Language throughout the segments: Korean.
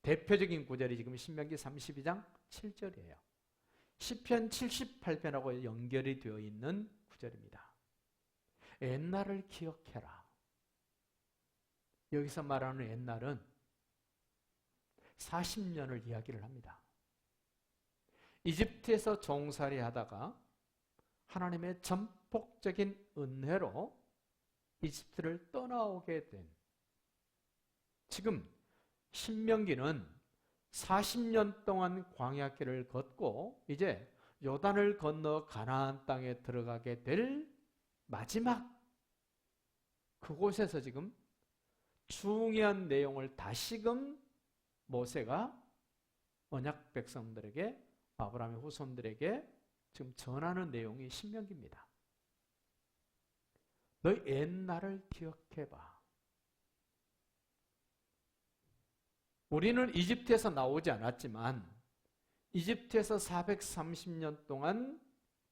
대표적인 구절이 지금 신명기 32장 7절이에요. 시편 78편하고 연결이 되어 있는 구절입니다. 옛날을 기억해라. 여기서 말하는 옛날은 40년을 이야기를 합니다. 이집트에서 종살이 하다가 하나님의 전폭적인 은혜로 이집트를 떠나오게 된, 지금 신명기는 40년 동안 광야길을 걷고 이제 요단을 건너 가나안 땅에 들어가게 될 마지막 그곳에서 지금 중요한 내용을 다시금 모세가 언약 백성들에게, 아브라함의 후손들에게 지금 전하는 내용이 신명기입니다. 너희 옛날을 기억해봐. 우리는 이집트에서 나오지 않았지만 이집트에서 430년 동안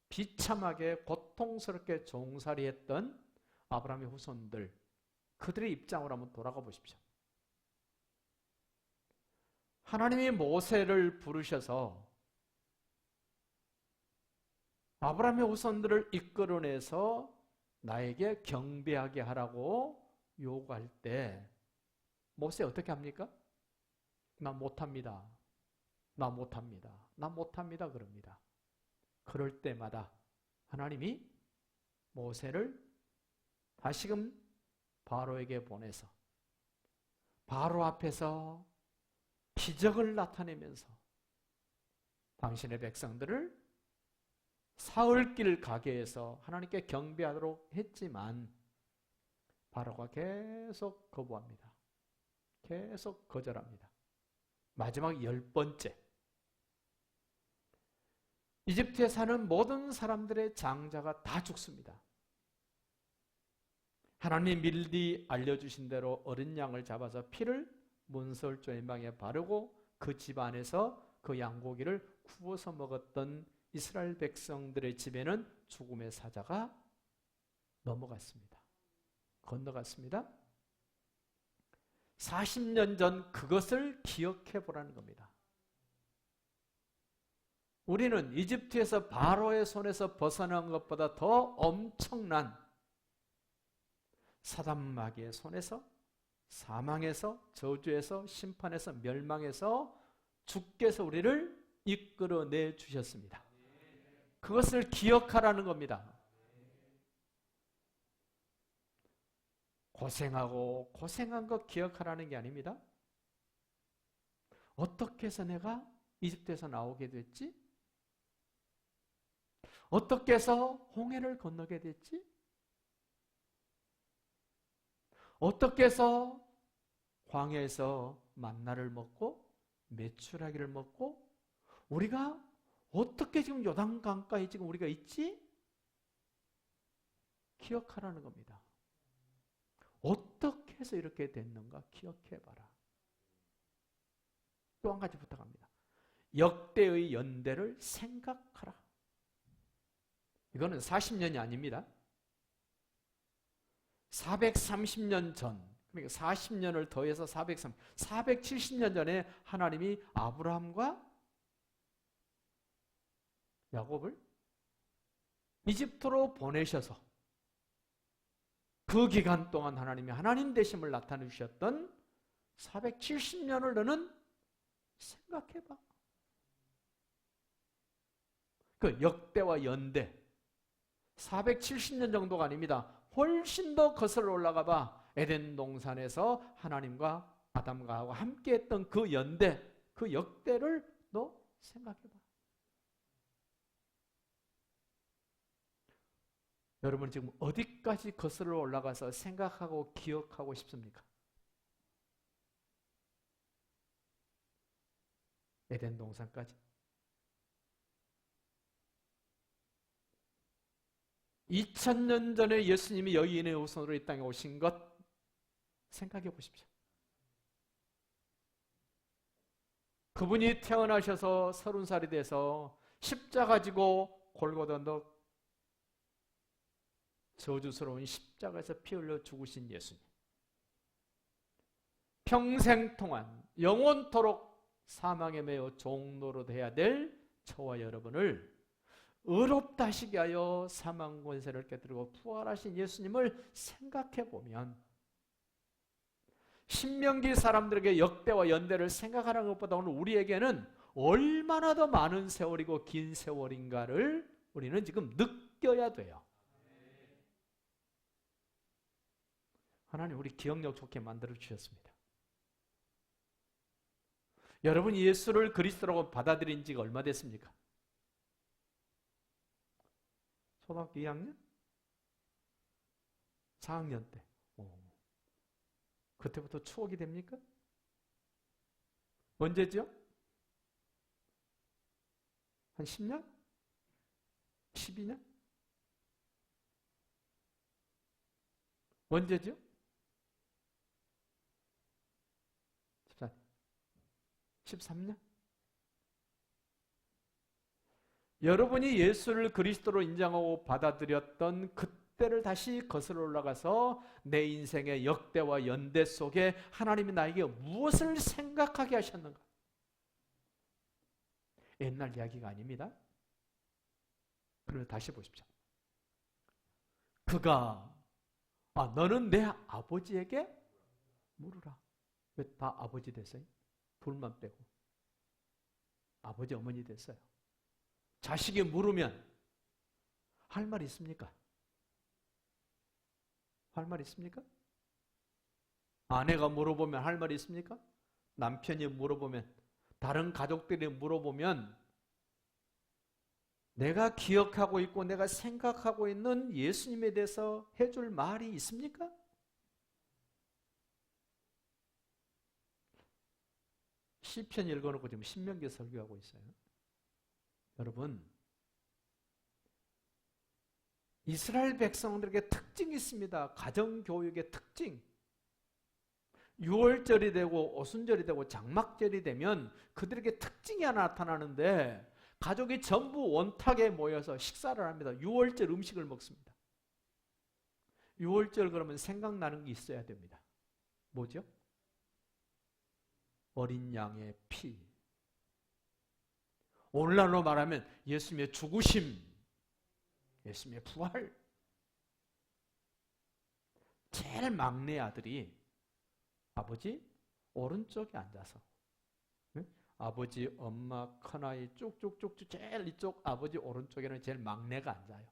비참하게 고통스럽게 종살이했던 아브라함의 후손들, 그들의 입장으로 한번 돌아가 보십시오. 하나님이 모세를 부르셔서 아브라함의 후손들을 이끌어내서 나에게 경배하게 하라고 요구할 때 모세 어떻게 합니까? 나 못합니다. 나 못합니다. 나 못합니다. 그럽니다. 그럴 때마다 하나님이 모세를 다시금 바로에게 보내서 바로 앞에서 기적을 나타내면서 당신의 백성들을 사흘길 가게 해서 하나님께 경배하도록 했지만 바로가 계속 거부합니다. 계속 거절합니다. 마지막 10번째, 이집트에 사는 모든 사람들의 장자가 다 죽습니다. 하나님 미리 알려주신 대로 어린 양을 잡아서 피를 문설 조임방에 바르고 그 집 안에서 그 양고기를 구워서 먹었던 이스라엘 백성들의 집에는 죽음의 사자가 넘어갔습니다. 건너갔습니다. 40년 전 그것을 기억해 보라는 겁니다. 우리는 이집트에서 바로의 손에서 벗어난 것보다 더 엄청난 사단마귀의 손에서, 사망에서, 저주에서, 심판에서, 멸망에서 주께서 우리를 이끌어내 주셨습니다. 그것을 기억하라는 겁니다. 고생하고 고생한 것 기억하라는 게 아닙니다. 어떻게 해서 내가 이집트에서 나오게 됐지? 어떻게 해서 홍해를 건너게 됐지? 어떻게 해서 광야에서 만나를 먹고 메추라기를 먹고 우리가 어떻게 지금 요단강가에 지금 우리가 있지? 기억하라는 겁니다. 어떻게 해서 이렇게 됐는가 기억해봐라. 또 한 가지 부탁합니다. 역대의 연대를 생각하라. 이거는 40년이 아닙니다. 430년 전, 그러니까 40년을 더해서 470년 전에 하나님이 아브라함과 야곱을 이집트로 보내셔서 그 기간 동안 하나님이 하나님 되심을 나타내 주셨던 470년을 너는 생각해봐. 그 역대와 연대 470년 정도가 아닙니다. 훨씬 더 거슬러 올라가 봐. 에덴 동산에서 하나님과 아담과 함께 했던 그 연대, 그 역대를 너 생각해봐. 여러분 지금 어디까지 거슬러 올라가서 생각하고 기억하고 싶습니까? 에덴 동산까지? 2000년 전에 예수님이 여인의 후손으로 이 땅에 오신 것 생각해 보십시오. 그분이 태어나셔서 30살이 돼서 십자가 지고 골고다 언덕 저주스러운 십자가에서 피 흘려 죽으신 예수님. 평생 동안 영원토록 사망에 매여 종노릇해야 될 저와 여러분을 의롭다 하시게 하여 사망 권세를 깨뜨리고 부활하신 예수님을 생각해 보면 신명기 사람들에게 역대와 연대를 생각하는 것보다 오늘 우리에게는 얼마나 더 많은 세월이고 긴 세월인가를 우리는 지금 느껴야 돼요. 하나님 우리 기억력 좋게 만들어 주셨습니다. 여러분이 예수를 그리스도라고 받아들인 지가 얼마 됐습니까? 초등학교 2학년? 4학년 때. 그때부터 추억이 됩니까? 언제죠? 한 10년? 12년? 언제죠? 13년? 여러분이 예수를 그리스도로 인정하고 받아들였던 그때를 다시 거슬러 올라가서 내 인생의 역대와 연대 속에 하나님이 나에게 무엇을 생각하게 하셨는가? 옛날 이야기가 아닙니다. 그러면 다시 보십시오. 그가 너는 내 아버지에게 물으라. 왜 다 아버지 됐어요? 둘만 빼고 아버지 어머니 됐어요. 자식이 물으면 할 말 있습니까? 할 말 있습니까? 아내가 물어보면 할 말 있습니까? 남편이 물어보면, 다른 가족들이 물어보면 내가 기억하고 있고 내가 생각하고 있는 예수님에 대해서 해줄 말이 있습니까? 시편 읽어놓고 지금 신명기 설교하고 있어요. 여러분, 이스라엘 백성들에게 특징이 있습니다. 가정교육의 특징. 6월절이 되고 오순절이 되고 장막절이 되면 그들에게 특징이 하나 나타나는데 가족이 전부 원탁에 모여서 식사를 합니다. 6월절 음식을 먹습니다. 6월절 그러면 생각나는 게 있어야 됩니다. 뭐죠? 어린 양의 피. 오늘날로 말하면 예수님의 죽으심, 예수님의 부활. 제일 막내 아들이 아버지 오른쪽에 앉아서, 아버지, 엄마, 큰아이 쭉쭉쭉쭉 제일 이쪽 아버지 오른쪽에는 제일 막내가 앉아요.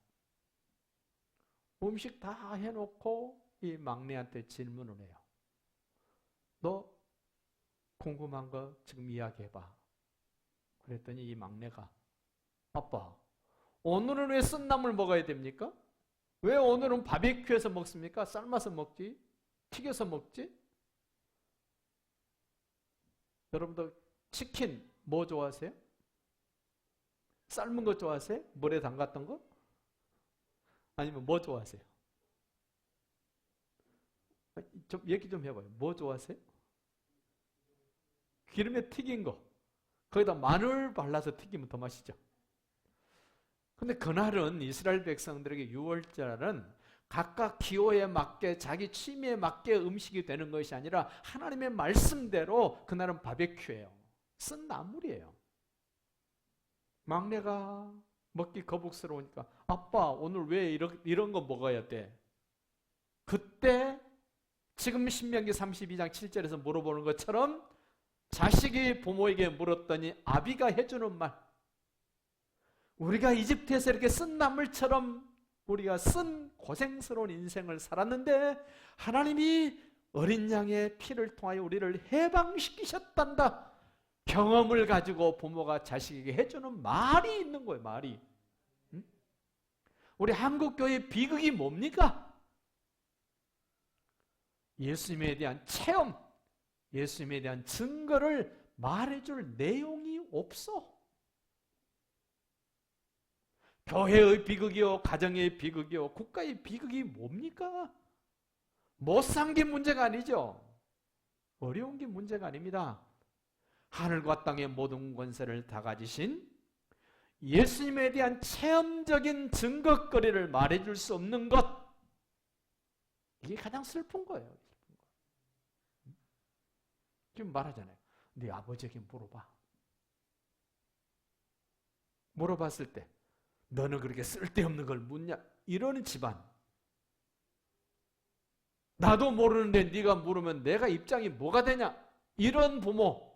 음식 다 해놓고 이 막내한테 질문을 해요. 너 궁금한 거 지금 이야기해봐. 그랬더니 이 막내가, 아빠, 오늘은 왜 쓴나물 먹어야 됩니까? 왜 오늘은 바비큐에서 먹습니까? 삶아서 먹지? 튀겨서 먹지? 여러분들 치킨 뭐 좋아하세요? 삶은 거 좋아하세요? 물에 담갔던 거? 아니면 뭐 좋아하세요? 좀 얘기 좀 해봐요. 뭐 좋아하세요? 기름에 튀긴 거. 거기다 마늘 발라서 튀기면 더 맛있죠. 근데 그날은 이스라엘 백성들에게 6월절은 각각 기호에 맞게 자기 취미에 맞게 음식이 되는 것이 아니라 하나님의 말씀대로 그날은 바베큐예요. 쓴 나물이에요. 막내가 먹기 거북스러우니까 아빠 오늘 왜 이런 거 먹어야 돼? 그때 지금 신명기 32장 7절에서 물어보는 것처럼 자식이 부모에게 물었더니 아비가 해주는 말, 우리가 이집트에서 이렇게 쓴 나물처럼 우리가 쓴 고생스러운 인생을 살았는데 하나님이 어린 양의 피를 통하여 우리를 해방시키셨단다. 경험을 가지고 부모가 자식에게 해주는 말이 있는 거예요. 말이. 우리 한국교회의 비극이 뭡니까? 예수님에 대한 체험, 예수님에 대한 증거를 말해줄 내용이 없어. 교회의 비극이요, 가정의 비극이요, 국가의 비극이 뭡니까? 못 산 게 문제가 아니죠. 어려운 게 문제가 아닙니다. 하늘과 땅의 모든 권세를 다 가지신 예수님에 대한 체험적인 증거거리를 말해줄 수 없는 것, 이게 가장 슬픈 거예요. 지금 말하잖아요. 네 아버지에게 물어봐. 물어봤을 때 너는 그렇게 쓸데없는 걸 묻냐? 이러는 집안. 나도 모르는데 네가 물으면 내가 입장이 뭐가 되냐? 이런 부모.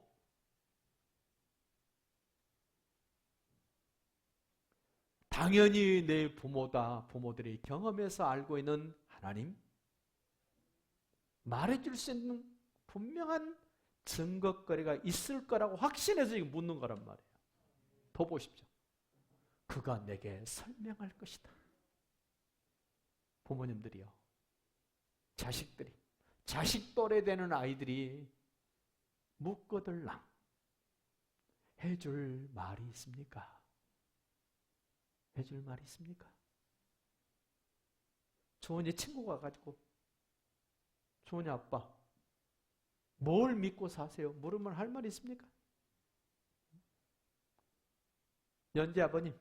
당연히 내 부모다. 부모들이 경험해서 알고 있는 하나님. 말해줄 수 있는 분명한 증거거리가 있을 거라고 확신해서 묻는 거란 말이에요. 더 보십시오. 그가 내게 설명할 것이다. 부모님들이요. 자식들이, 자식 또래 되는 아이들이 묻거들랑 해줄 말이 있습니까? 해줄 말이 있습니까? 조은이 친구가 와가지고 조은이 아빠 뭘 믿고 사세요? 물으면 할 말이 있습니까? 연재 아버님,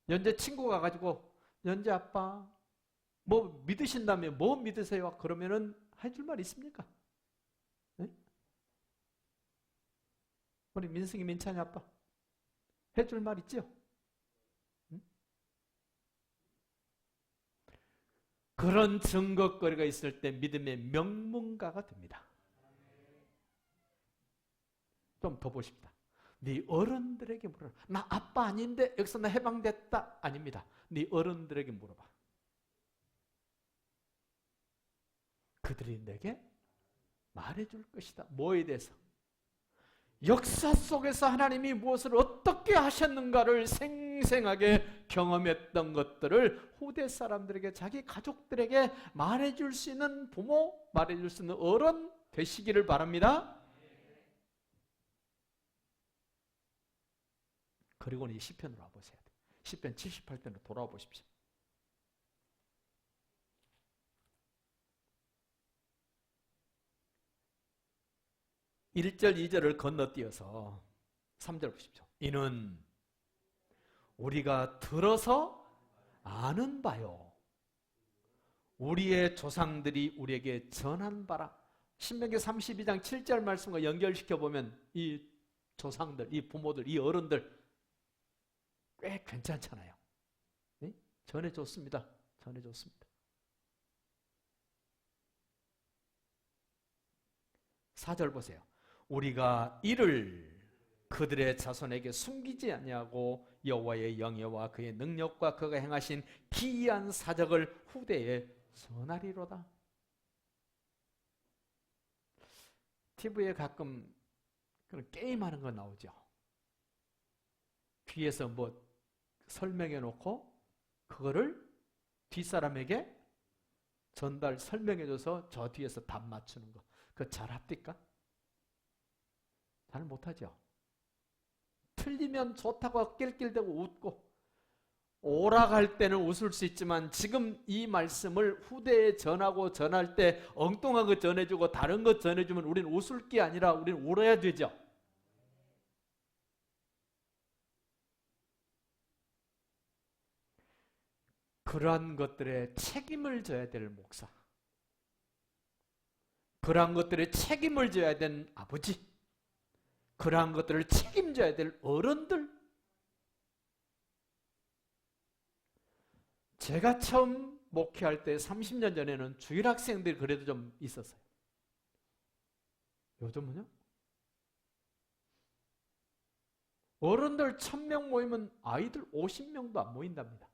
연재 친구가 와가지고 연재 아빠 뭐 믿으신다며 뭐 믿으세요? 그러면은 해줄 말 있습니까? 네? 우리 민승이 민찬이 아빠 해줄 말 있죠? 그런 증거거리가 있을 때 믿음의 명문가가 됩니다. 좀 더 보십시다. 네 어른들에게 물어라. 나 아빠 아닌데 여기서 나 해방됐다. 아닙니다. 네 어른들에게 물어봐. 그들이 내게 말해줄 것이다. 뭐에 대해서? 역사 속에서 하나님이 무엇을 어떻게 하셨는가를 생생하게 경험했던 것들을 후대 사람들에게, 자기 가족들에게 말해줄 수 있는 부모, 말해줄 수 있는 어른 되시기를 바랍니다. 그리고는 이 시편으로 와보세요. 시편 78편으로 돌아와 보십시오. 1절, 2절을 건너뛰어서 3절 보십시오. 이는 우리가 들어서 아는 바요. 우리의 조상들이 우리에게 전한 바라. 신명기 32장 7절 말씀과 연결시켜보면 이 조상들, 이 부모들, 이 어른들 꽤 괜찮잖아요. 네? 전해줬습니다. 전해줬습니다. 4절 보세요. 우리가 이를 그들의 자손에게 숨기지 아니하고 여호와의 영예와 그의 능력과 그가 행하신 기이한 사적을 후대에 전하리로다. TV에 가끔 그런 게임하는 거 나오죠. 뒤에서 뭐 설명해 놓고 그거를 뒷사람에게 설명해줘서 저 뒤에서 답 맞추는 거. 그거 잘 합니까? 잘 못하죠. 틀리면 좋다고 낄낄대고 웃고 오락할 때는 웃을 수 있지만 지금 이 말씀을 후대에 전하고 전할 때 엉뚱한 거 전해주고 다른 거 전해주면 우리는 웃을 게 아니라 우리는 울어야 되죠. 그러한 것들에 책임을 져야 될 목사, 그러한 것들에 책임을 져야 될 아버지, 그러한 것들을 책임져야 될 어른들. 제가 처음 목회할 때 30년 전에는 주일 학생들이 그래도 좀 있었어요. 요즘은요? 어른들 1000명 모이면 아이들 50명도 안 모인답니다.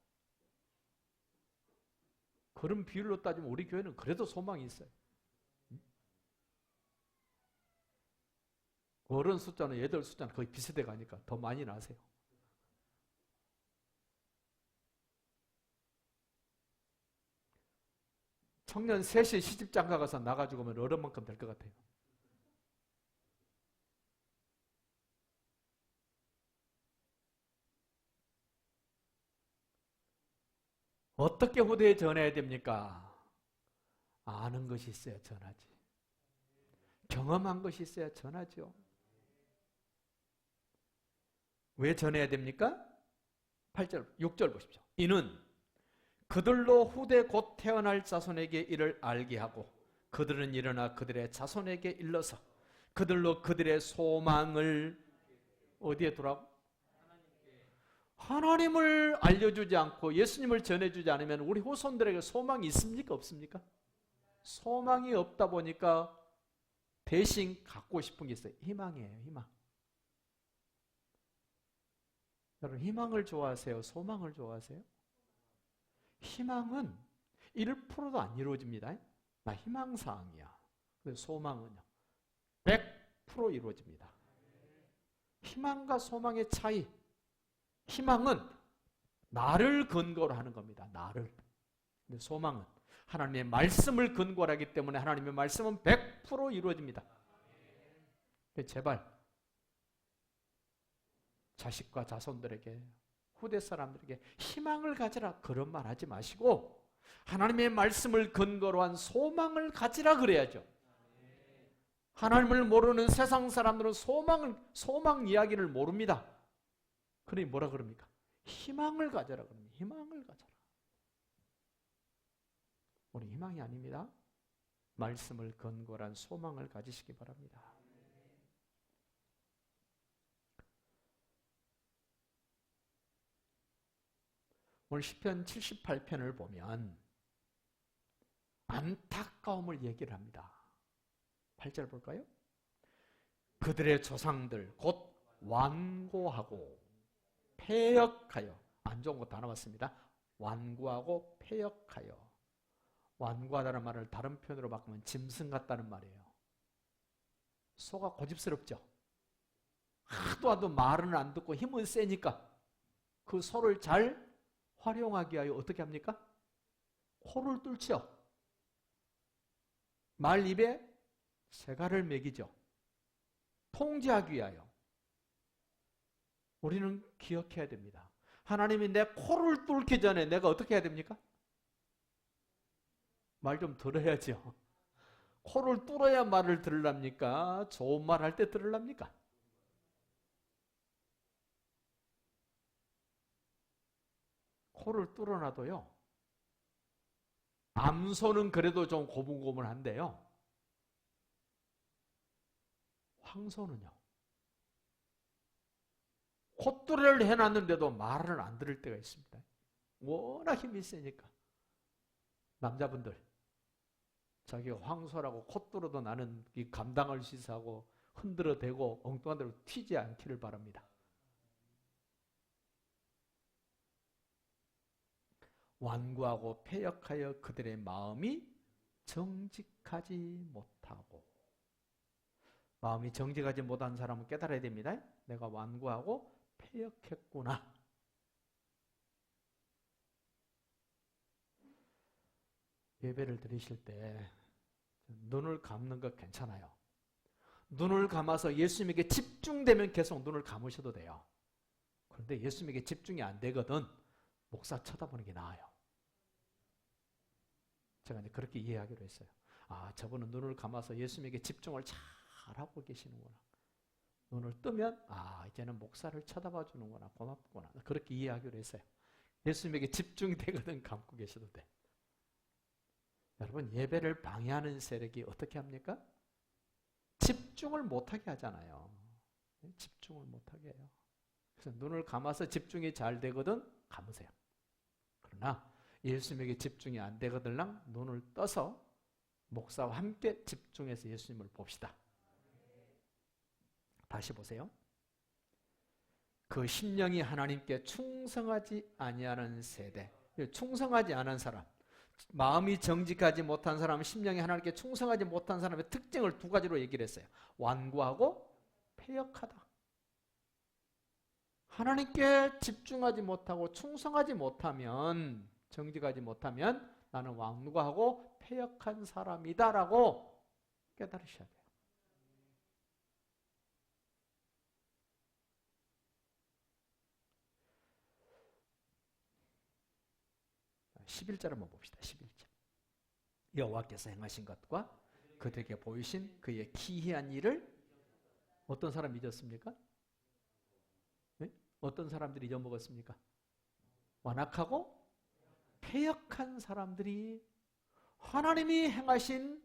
그런 비율로 따지면 우리 교회는 그래도 소망이 있어요. 어른 숫자는 애들 숫자는 거의 비슷해 가니까 더 많이 나세요. 청년 셋이 시집장가 가서 나가지고 오면 어른만큼 될 것 같아요. 어떻게 후대에 전해야 됩니까? 아는 것이 있어야 전하지. 경험한 것이 있어야 전하죠. 왜 전해야 됩니까? 8절, 6절 보십시오. 이는 그들로 후대 곧 태어날 자손에게 이를 알게 하고 그들은 일어나 그들의 자손에게 일러서 그들로 그들의 소망을 어디에 두라고? 하나님을 알려주지 않고 예수님을 전해주지 않으면 우리 후손들에게 소망이 있습니까? 없습니까? 소망이 없다 보니까 대신 갖고 싶은 게 있어요. 희망이에요. 희망. 여러분 희망을 좋아하세요? 소망을 좋아하세요? 희망은 1%도 안 이루어집니다. 나 희망사항이야. 근데 소망은요 100% 이루어집니다. 희망과 소망의 차이. 희망은 나를 근거로 하는 겁니다. 나를. 근데 소망은 하나님의 말씀을 근거로 하기 때문에 하나님의 말씀은 100% 이루어집니다. 제발 자식과 자손들에게 후대 사람들에게 희망을 가지라 그런 말 하지 마시고 하나님의 말씀을 근거로 한 소망을 가지라 그래야죠. 하나님을 모르는 세상 사람들은 소망 이야기를 모릅니다. 그러니 뭐라 그럽니까? 희망을 가져라 그럽니다. 희망을 가져라. 우리 희망이 아닙니다. 말씀을 근거로 한 소망을 가지시기 바랍니다. 오늘 시편 78편을 보면 안타까움을 얘기를 합니다. 8절 볼까요? 그들의 조상들 곧 완고하고 패역하여, 안 좋은 거 다 나왔습니다. 완고하고 패역하여. 완고하다는 말을 다른 표현으로 바꾸면 짐승 같다는 말이에요. 소가 고집스럽죠. 하도 말은 안 듣고 힘은 세니까 그 소를 잘 활용하기 위하여 어떻게 합니까? 코를 뚫죠. 말 입에 세갈을 먹이죠. 통제하기 위하여. 우리는 기억해야 됩니다. 하나님이 내 코를 뚫기 전에 내가 어떻게 해야 됩니까? 말 좀 들어야죠. 코를 뚫어야 말을 들으랍니까? 좋은 말 할 때 들으랍니까? 코를 뚫어놔도요. 암소는 그래도 좀 고분고분한데요. 황소는요. 콧뚜레를 해놨는데도 말을 안 들을 때가 있습니다. 워낙 힘이 세니까. 남자분들 자기가 황소라고 콧뚜레도 나는 감당할 수 있어 하고 흔들어 대고 엉뚱한 대로 튀지 않기를 바랍니다. 완고하고 패역하여 그들의 마음이 정직하지 못하고. 마음이 정직하지 못한 사람은 깨달아야 됩니다. 내가 완고하고 패역했구나. 예배를 드리실 때 눈을 감는 것 괜찮아요. 눈을 감아서 예수님에게 집중되면 계속 눈을 감으셔도 돼요. 그런데 예수님에게 집중이 안 되거든 목사 쳐다보는 게 나아요. 제가 이제 그렇게 이해하기로 했어요. 아, 저분은 눈을 감아서 예수님에게 집중을 잘하고 계시는구나. 눈을 뜨면 아, 이제는 목사를 쳐다봐 주는구나. 고맙구나. 그렇게 이해하기로 했어요. 예수님에게 집중이 되거든 감고 계셔도 돼. 여러분 예배를 방해하는 세력이 어떻게 합니까? 집중을 못하게 하잖아요. 집중을 못하게 해요. 그래서 눈을 감아서 집중이 잘 되거든 감으세요. 그러나 예수님에게 집중이 안 되거들랑 눈을 떠서 목사와 함께 집중해서 예수님을 봅시다. 다시 보세요. 그 심령이 하나님께 충성하지 아니하는 세대. 충성하지 않은 사람. 마음이 정직하지 못한 사람, 심령이 하나님께 충성하지 못한 사람의 특징을 두 가지로 얘기를 했어요. 완고하고 패역하다. 하나님께 집중하지 못하고 충성하지 못하면, 정직하지 못하면 나는 완고하고 패역한 사람이다라고 깨달으셔야 돼요. 11절 한번 봅시다. 11절. 여호와께서 행하신 것과 그들에게 보이신 그의 기이한 일을 어떤 사람이 잊었습니까? 네? 어떤 사람들이 잊어먹었습니까? 완악하고 패역한 사람들이 하나님이 행하신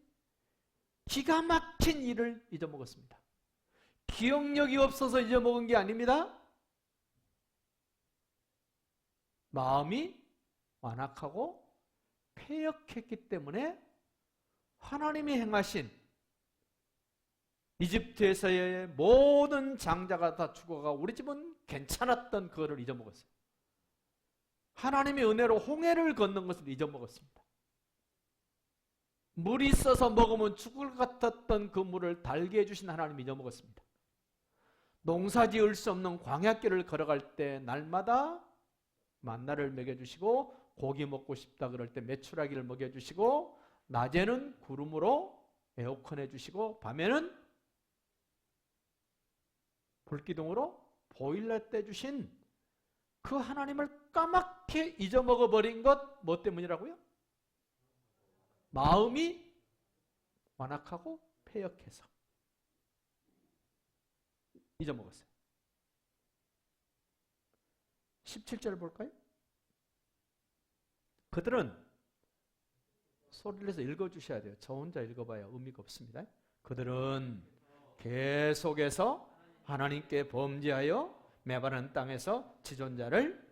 기가 막힌 일을 잊어먹었습니다. 기억력이 없어서 잊어먹은 게 아닙니다. 마음이 완악하고 패역했기 때문에 하나님이 행하신 이집트에서의 모든 장자가 다 죽어가 우리 집은 괜찮았던 그거를 잊어먹었어요. 하나님의 은혜로 홍해를 건넌 것을 잊어먹었습니다. 물이 있어서 먹으면 죽을 것 같았던 그 물을 달게 해주신 하나님이 잊어먹었습니다. 농사 지을 수 없는 광야길을 걸어갈 때 날마다 만나를 먹여주시고 고기 먹고 싶다 그럴 때 메추라기를 먹여주시고 낮에는 구름으로 에어컨 해주시고 밤에는 불기둥으로 보일러 떼주신 그 하나님을 까맣게 잊어먹어버린 것 뭐 때문이라고요? 마음이 완악하고 패역해서 잊어먹었어요. 17절 볼까요? 그들은 소리를 내서 읽어주셔야 돼요. 저 혼자 읽어봐야 의미가 없습니다. 그들은 계속해서 하나님께 범죄하여 메마른 땅에서 지존자를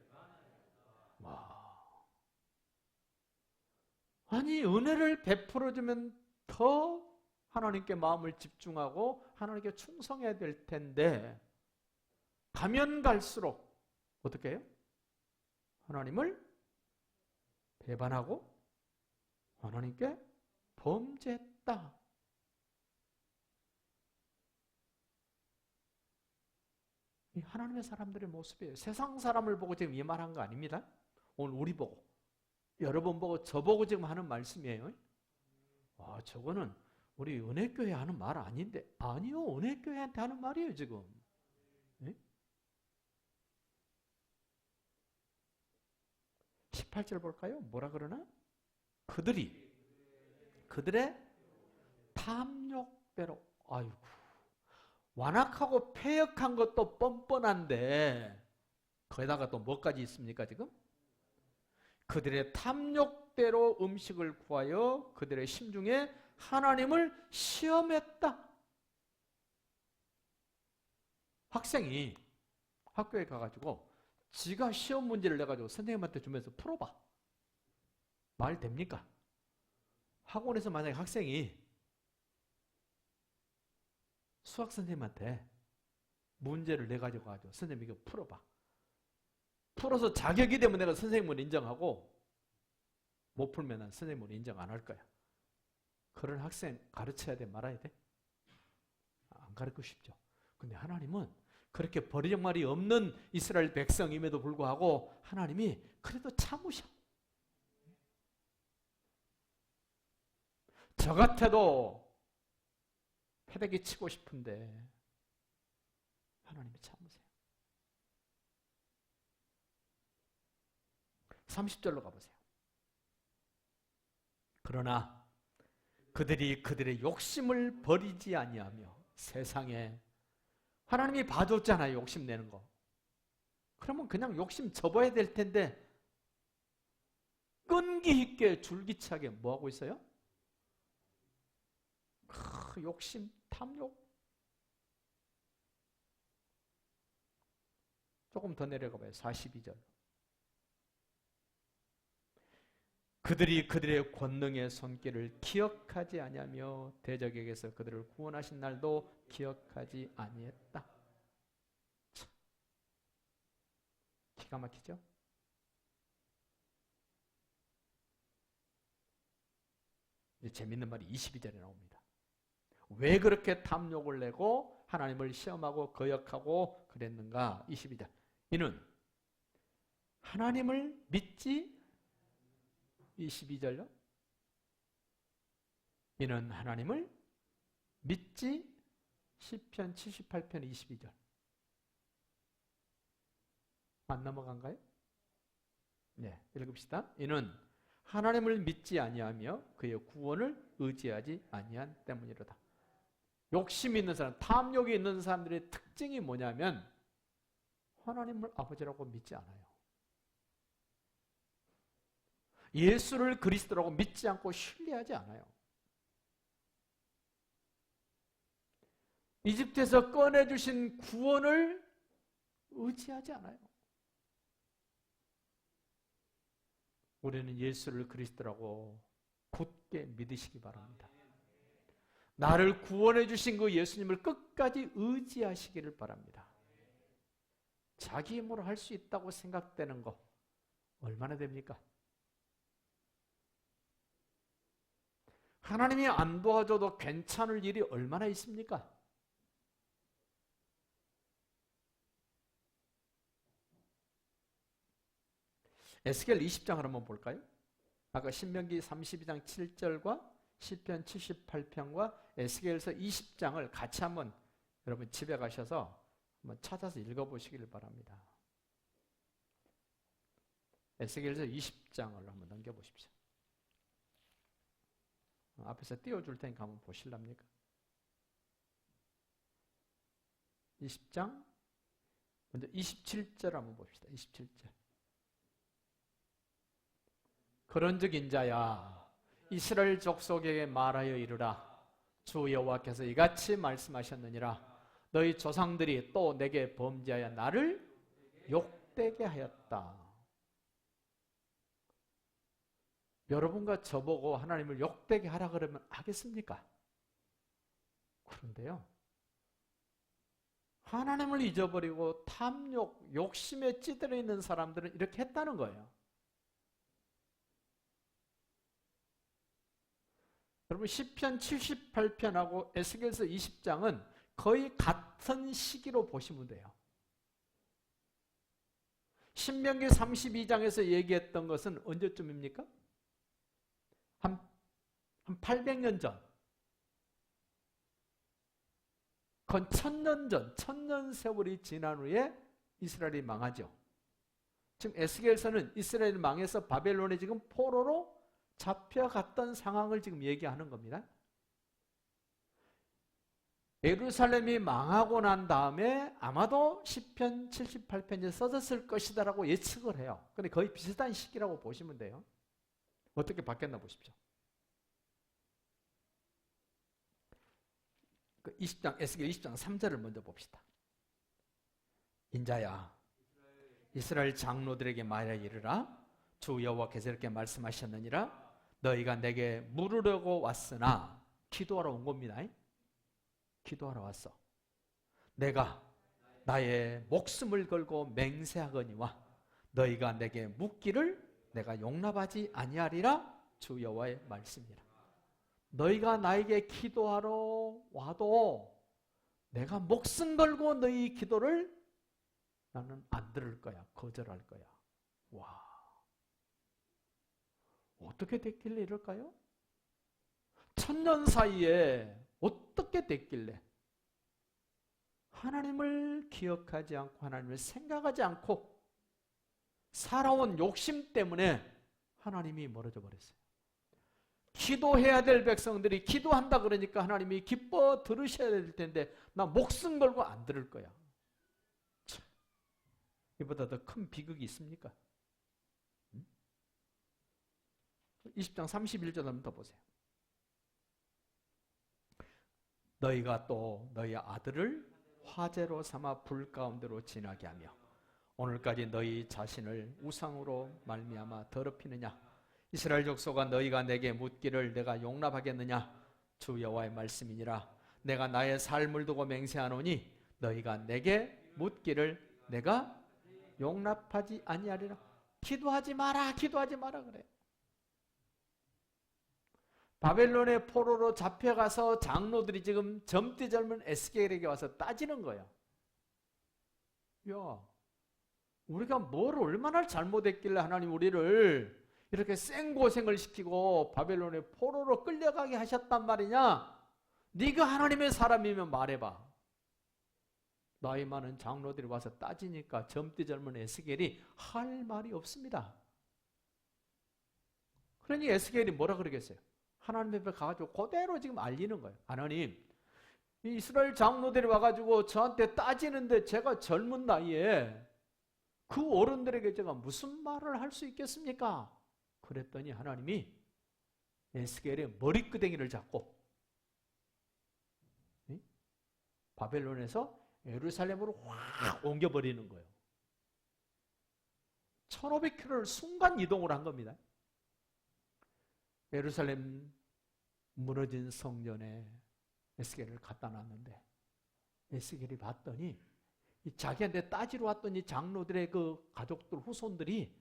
아니 은혜를 베풀어주면 더 하나님께 마음을 집중하고 하나님께 충성해야 될 텐데 가면 갈수록 어떻게 해요? 하나님을 배반하고 하나님께 범죄했다. 이 하나님의 사람들의 모습이에요. 세상 사람을 보고 지금 이 말한 거 아닙니다. 오늘 우리 보고 여러분 보고 저 보고 지금 하는 말씀이에요. 저거는 우리 은혜교회 하는 말 아닌데 아니요. 은혜교회한테 하는 말이에요 지금. 네? 18절 볼까요? 뭐라 그러나? 그들의 탐욕대로 아이고 완악하고 패역한 것도 뻔뻔한데 거기다가 또 뭐까지 있습니까 지금? 그들의 탐욕대로 음식을 구하여 그들의 심중에 하나님을 시험했다. 학생이 학교에 가가지고 지가 시험 문제를 내가지고 선생님한테 주면서 풀어봐. 말 됩니까? 학원에서 만약에 학생이 수학 선생님한테 문제를 내가지고 선생님 이거 풀어봐. 풀어서 자격이 되면 내가 선생님을 인정하고 못 풀면 선생님을 인정 안 할 거야. 그런 학생 가르쳐야 돼 말아야 돼? 안 가르치고 싶죠. 근데 하나님은 그렇게 버리장말이 없는 이스라엘 백성임에도 불구하고 하나님이 그래도 참으셔. 저 같아도 패대기 치고 싶은데 하나님이 참으세요. 30절로 가보세요. 그러나 그들이 그들의 욕심을 버리지 아니하며 세상에 하나님이 봐줬잖아요. 욕심내는 거. 그러면 그냥 욕심 접어야 될 텐데 끈기 있게 줄기차게 뭐하고 있어요? 욕심, 탐욕. 조금 더 내려가 봐요. 42절. 그들이 그들의 권능의 손길을 기억하지 아니하며 대적에게서 그들을 구원하신 날도 기억하지 아니했다. 참. 기가 막히죠? 이제 재밌는 말이 22절에 나옵니다. 왜 그렇게 탐욕을 내고 하나님을 시험하고 거역하고 그랬는가? 22절. 이는 하나님을 믿지 22절요. 이는 하나님을 믿지 시편 78편 22절. 안 넘어간가요? 네, 읽읍시다. 이는 하나님을 믿지 아니하며 그의 구원을 의지하지 아니한 때문이로다. 욕심이 있는 사람, 탐욕이 있는 사람들의 특징이 뭐냐면 하나님을 아버지라고 믿지 않아요. 예수를 그리스도라고 믿지 않고 신뢰하지 않아요. 이집트에서 꺼내주신 구원을 의지하지 않아요. 우리는 예수를 그리스도라고 굳게 믿으시기 바랍니다. 나를 구원해 주신 그 예수님을 끝까지 의지하시기를 바랍니다. 자기 힘으로 할 수 있다고 생각되는 거 얼마나 됩니까? 하나님이 안 도와줘도 괜찮을 일이 얼마나 있습니까? 에스겔 20장을 한번 볼까요? 아까 신명기 32장 7절과 시편 78편과 에스겔서 20장을 같이 한번 여러분 집에 가셔서 한번 찾아서 읽어보시길 바랍니다. 에스겔서 20장을 한번 넘겨보십시오. 앞에서 띄워줄 테니까 한번 보실랍니까? 20장 먼저 27절 한번 봅시다. 27절. 그런즉 인자야 이스라엘 족속에게 말하여 이르라. 주 여호와께서 이같이 말씀하셨느니라. 너희 조상들이 또 내게 범죄하여 나를 욕되게 하였다. 여러분과 저보고 하나님을 욕되게 하라 그러면 하겠습니까? 그런데요, 하나님을 잊어버리고 탐욕, 욕심에 찌들어 있는 사람들은 이렇게 했다는 거예요. 여러분 시편 78편하고 에스겔서 20장은 거의 같은 시기로 보시면 돼요. 신명기 32장에서 얘기했던 것은 언제쯤입니까? 한 800년 전. 그건 1000년 전, 1000년 세월이 지난 후에 이스라엘이 망하죠. 지금 에스겔서는 이스라엘이 망해서 바벨론에 지금 포로로 잡혀갔던 상황을 지금 얘기하는 겁니다. 예루살렘이 망하고 난 다음에 아마도 시편 78편이 써졌을 것이다라고 예측을 해요. 근데 거의 비슷한 시기라고 보시면 돼요. 어떻게 바뀌었나 보십시오. 그 20장, 에스겔 20장 3절을 먼저 봅시다. 인자야 이스라엘 장로들에게 말하여 이르라. 주 여호와께서 이렇게 말씀하셨느니라. 너희가 내게 물으려고 왔으나, 기도하러 온 겁니다. 기도하러 왔어. 내가 나의 목숨을 걸고 맹세하거니와 너희가 내게 묻기를 내가 용납하지 아니하리라. 주 여호와의 말씀이라. 너희가 나에게 기도하러 와도 내가 목숨 걸고 너희 기도를 나는 안 들을 거야. 거절할 거야. 와, 어떻게 됐길래 이럴까요? 1000년 사이에 어떻게 됐길래 하나님을 기억하지 않고 하나님을 생각하지 않고 살아온 욕심 때문에 하나님이 멀어져 버렸어요. 기도해야 될 백성들이 기도한다 그러니까 하나님이 기뻐 들으셔야 될 텐데 나 목숨 걸고 안 들을 거야. 참, 이보다 더 큰 비극이 있습니까? 20장 31절 한번 더 보세요. 너희가 또 너희 아들을 화제로 삼아 불 가운데로 지나게 하며 오늘까지 너희 자신을 우상으로 말미암아 더럽히느냐? 이스라엘 족속아 너희가 내게 묻기를 내가 용납하겠느냐? 주 여호와의 말씀이니라. 내가 나의 삶을 두고 맹세하노니 너희가 내게 묻기를 내가 용납하지 아니하리라. 기도하지 마라, 기도하지 마라 그래. 바벨론의 포로로 잡혀가서 장로들이 지금 젊디 젊은 에스겔에게 와서 따지는 거야. 야, 우리가 뭘 얼마나 잘못했길래 하나님 우리를 이렇게 생고생을 시키고 바벨론의 포로로 끌려가게 하셨단 말이냐? 네가 하나님의 사람이면 말해봐. 나이 많은 장로들이 와서 따지니까 젊디 젊은 에스겔이 할 말이 없습니다. 그러니 에스겔이 뭐라 그러겠어요? 하나님 앞에 가가지고 그대로 지금 알리는 거예요. 하나님, 이스라엘 장로들이 와가지고 저한테 따지는데 제가 젊은 나이에 그 어른들에게 제가 무슨 말을 할 수 있겠습니까? 그랬더니 하나님이 에스겔의 머리끄댕이를 잡고 바벨론에서 예루살렘으로 확 옮겨버리는 거예요. 1500km를 순간 이동을 한 겁니다. 예루살렘 무너진 성전에 에스겔을 갖다 놨는데 에스겔이 봤더니 자기한테 따지러 왔던 이 장로들의 그 가족들, 후손들이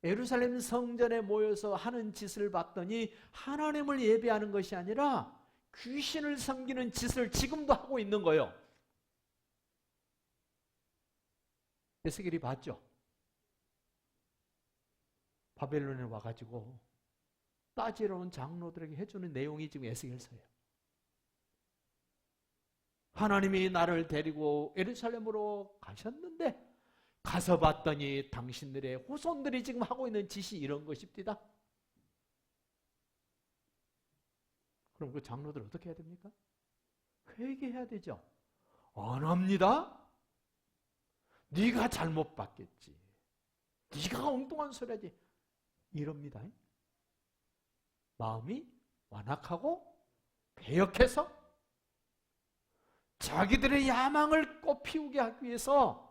예루살렘 성전에 모여서 하는 짓을 봤더니 하나님을 예배하는 것이 아니라 귀신을 섬기는 짓을 지금도 하고 있는 거예요. 에스겔이 봤죠. 바벨론에 와가지고 따지러 온 장로들에게 해주는 내용이 지금 에스겔서예요. 하나님이 나를 데리고 예루살렘으로 가셨는데 가서 봤더니 당신들의 후손들이 지금 하고 있는 짓이 이런 것입니다. 그럼 그 장로들 어떻게 해야 됩니까? 회개해야 되죠. 안 합니다. 네가 잘못 봤겠지. 네가 엉뚱한 소리 하지. 이럽니다. 마음이 완악하고 배역해서 자기들의 야망을 꽃피우게 하기 위해서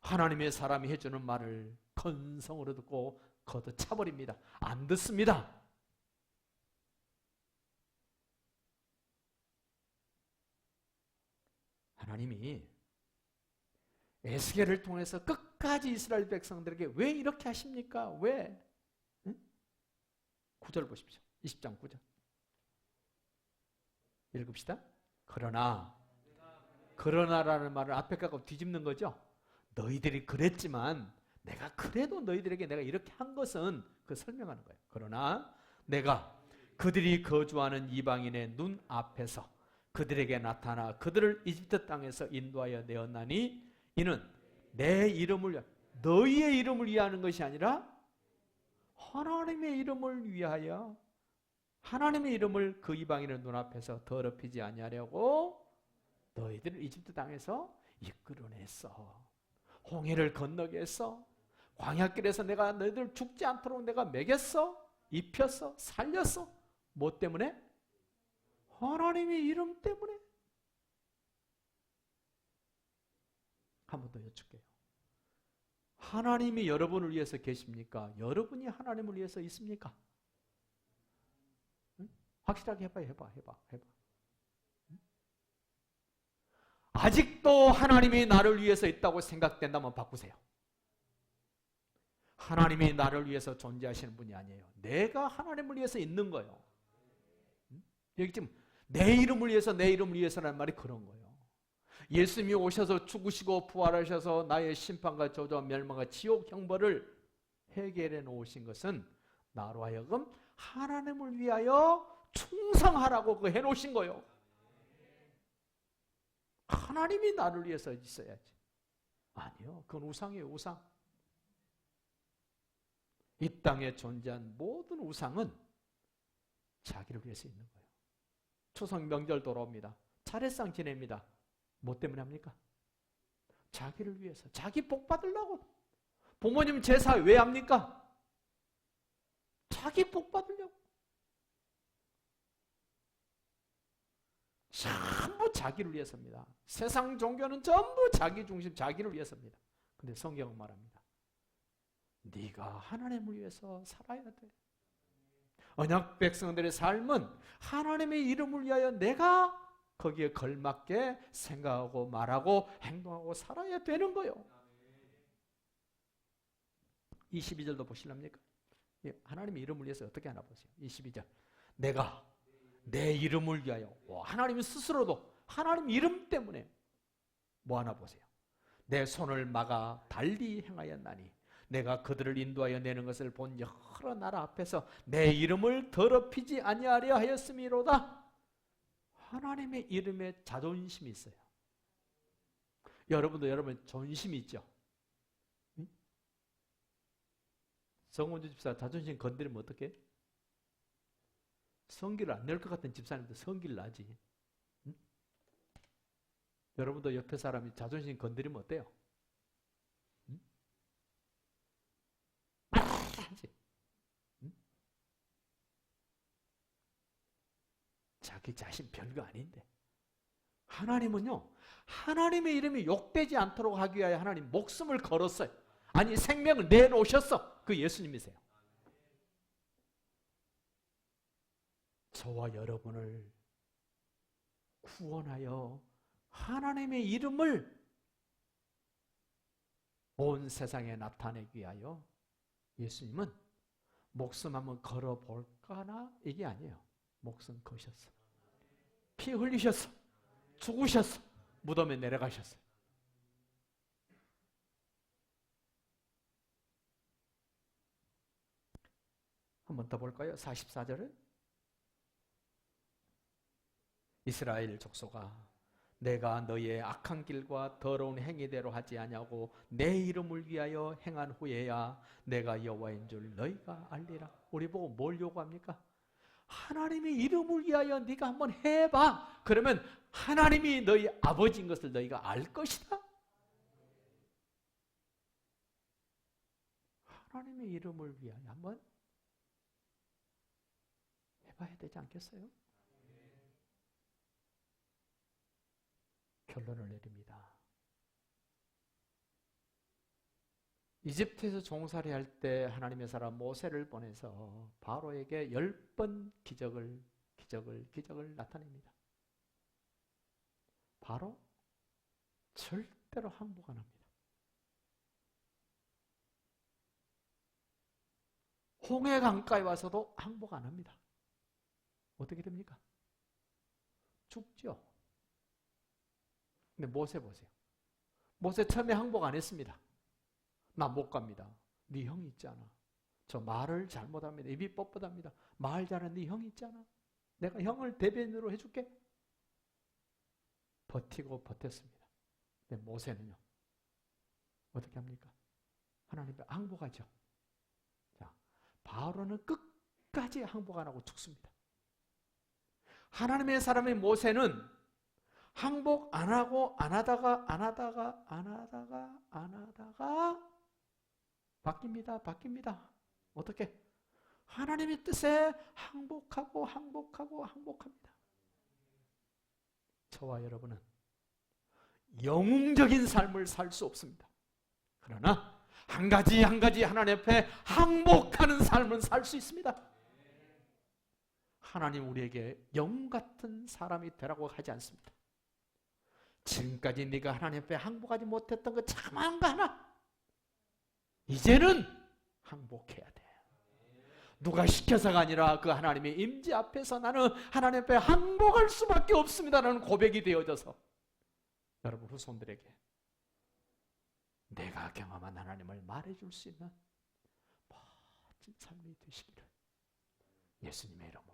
하나님의 사람이 해주는 말을 건성으로 듣고 걷어차버립니다. 안 듣습니다. 하나님이 에스겔을 통해서 끝까지 이스라엘 백성들에게 왜 이렇게 하십니까? 왜? 응? 9절 보십시오. 20장 9절 읽읍시다. 그러나라는 말을 앞에 갖고 뒤집는 거죠. 너희들이 그랬지만 내가 그래도 너희들에게 내가 이렇게 한 것은 그 설명하는 거예요. 그러나 내가 그들이 거주하는 이방인의 눈 앞에서 그들에게 나타나 그들을 이집트 땅에서 인도하여 내었나니 이는 내 이름을 위하여 너희의 이름을 위하는 것이 아니라 하나님의 이름을 위하여 하나님의 이름을 그 이방인의 눈앞에서 더럽히지 아니하려고 너희들을 이집트 땅에서 이끌어냈어. 홍해를 건너게 했어. 광야길에서 내가 너희들 죽지 않도록 내가 먹였어. 입혔어. 살렸어. 뭐 때문에? 하나님의 이름 때문에. 한 번 더 여쭙게요. 하나님이 여러분을 위해서 계십니까? 여러분이 하나님을 위해서 있습니까? 응? 확실하게 해봐. 응? 아직도 하나님이 나를 위해서 있다고 생각된다면 바꾸세요. 하나님이 나를 위해서 존재하시는 분이 아니에요. 내가 하나님을 위해서 있는 거예요. 응? 여기 지금 내 이름을 위해서라는 말이 그런 거예요. 예수님이 오셔서 죽으시고 부활하셔서 나의 심판과 저주와 멸망과 지옥 형벌을 해결해 놓으신 것은 나로 하여금 하나님을 위하여 충성하라고 그 해놓으신 거예요. 하나님이 나를 위해서 있어야지. 아니요. 그건 우상이에요. 우상. 이 땅에 존재한 모든 우상은 자기를 위해서 있는 거예요. 추석 명절 돌아옵니다. 차례상 지냅니다. 뭐 때문에 합니까? 자기를 위해서. 자기 복 받으려고. 부모님 제사 왜 합니까? 자기 복 받으려고. 전부 자기를 위해서입니다. 세상 종교는 전부 자기 중심, 자기를 위해서입니다. 근데 성경은 말합니다. 네가 하나님을 위해서 살아야 돼. 언약 백성들의 삶은 하나님의 이름을 위하여 내가 거기에 걸맞게 생각하고 말하고 행동하고 살아야 되는 거예요. 22절도 보실랍니까? 하나님의 이름을 위해서 어떻게 하나 보세요. 22절. 내가 내 이름을 위하여. 하나님 스스로도 하나님 이름 때문에 뭐 하나 보세요. 내 손을 막아 달리 행하였나니 내가 그들을 인도하여 내는 것을 본 여러 나라 앞에서 내 이름을 더럽히지 아니하려 하였음이로다. 하나님의 이름에 자존심이 있어요. 여러분도 여러분 존심이 있죠? 응? 성원주 집사 자존심 건드리면 어떡해? 성기를 안 낼 것 같은 집사님도 성기를 나지. 응? 여러분도 옆에 사람이 자존심 건드리면 어때요? 응? 하지. 응? 자기 자신 별거 아닌데 하나님은요, 하나님의 이름이 욕되지 않도록 하기 위하여 하나님 목숨을 걸었어요. 아니, 생명을 내놓으셨어. 그 예수님이세요. 저와 여러분을 구원하여 하나님의 이름을 온 세상에 나타내기 위하여 예수님은 목숨 한번 걸어볼까나? 이게 아니에요. 목숨 거셨어. 피 흘리셨어. 죽으셨어. 무덤에 내려가셨어요. 한번 더 볼까요? 44절을. 이스라엘 족속아, 내가 너의 악한 길과 더러운 행위대로 하지 아니하고 내 이름을 위하여 행한 후에야 내가 여호와인 줄 너희가 알리라. 우리 보고 뭘 요구합니까? 하나님의 이름을 위하여 네가 한번 해봐. 그러면 하나님이 너희 아버지인 것을 너희가 알 것이다. 하나님의 이름을 위하여 한번 해봐야 되지 않겠어요? 결론을 내립니다. 이집트에서 종살이 할 때 하나님의 사람 모세를 보내서 바로에게 10번 기적을 나타냅니다. 바로 절대로 항복 안 합니다. 홍해 강가에 와서도 항복 안 합니다. 어떻게 됩니까? 죽죠. 근데 모세 보세요. 모세 처음에 항복 안 했습니다. 나 못 갑니다. 네 형이 있잖아. 저 말을 잘못합니다. 입이 뻣뻣합니다. 말 잘하는 네 형이 있잖아. 내가 형을 대변인으로 해줄게. 버티고 버텼습니다. 근데 모세는요. 어떻게 합니까? 하나님께 항복하죠. 자, 바로는 끝까지 항복 안 하고 죽습니다. 하나님의 사람의 모세는 항복 안 하고 안 하다가 바뀝니다. 어떻게? 하나님의 뜻에 항복합니다. 저와 여러분은 영웅적인 삶을 살 수 없습니다. 그러나 한 가지 하나님 앞에 항복하는 삶은 살 수 있습니다. 하나님 우리에게 영웅 같은 사람이 되라고 하지 않습니다. 지금까지 네가 하나님 앞에 항복하지 못했던 거 참한 거 하나 이제는 항복해야 돼. 누가 시켜서가 아니라 그 하나님의 임재 앞에서 나는 하나님 앞에 항복할 수밖에 없습니다라는 고백이 되어져서 여러분 후손들에게 내가 경험한 하나님을 말해줄 수 있는 멋진 삶이 되시기를 예수님의 이름으로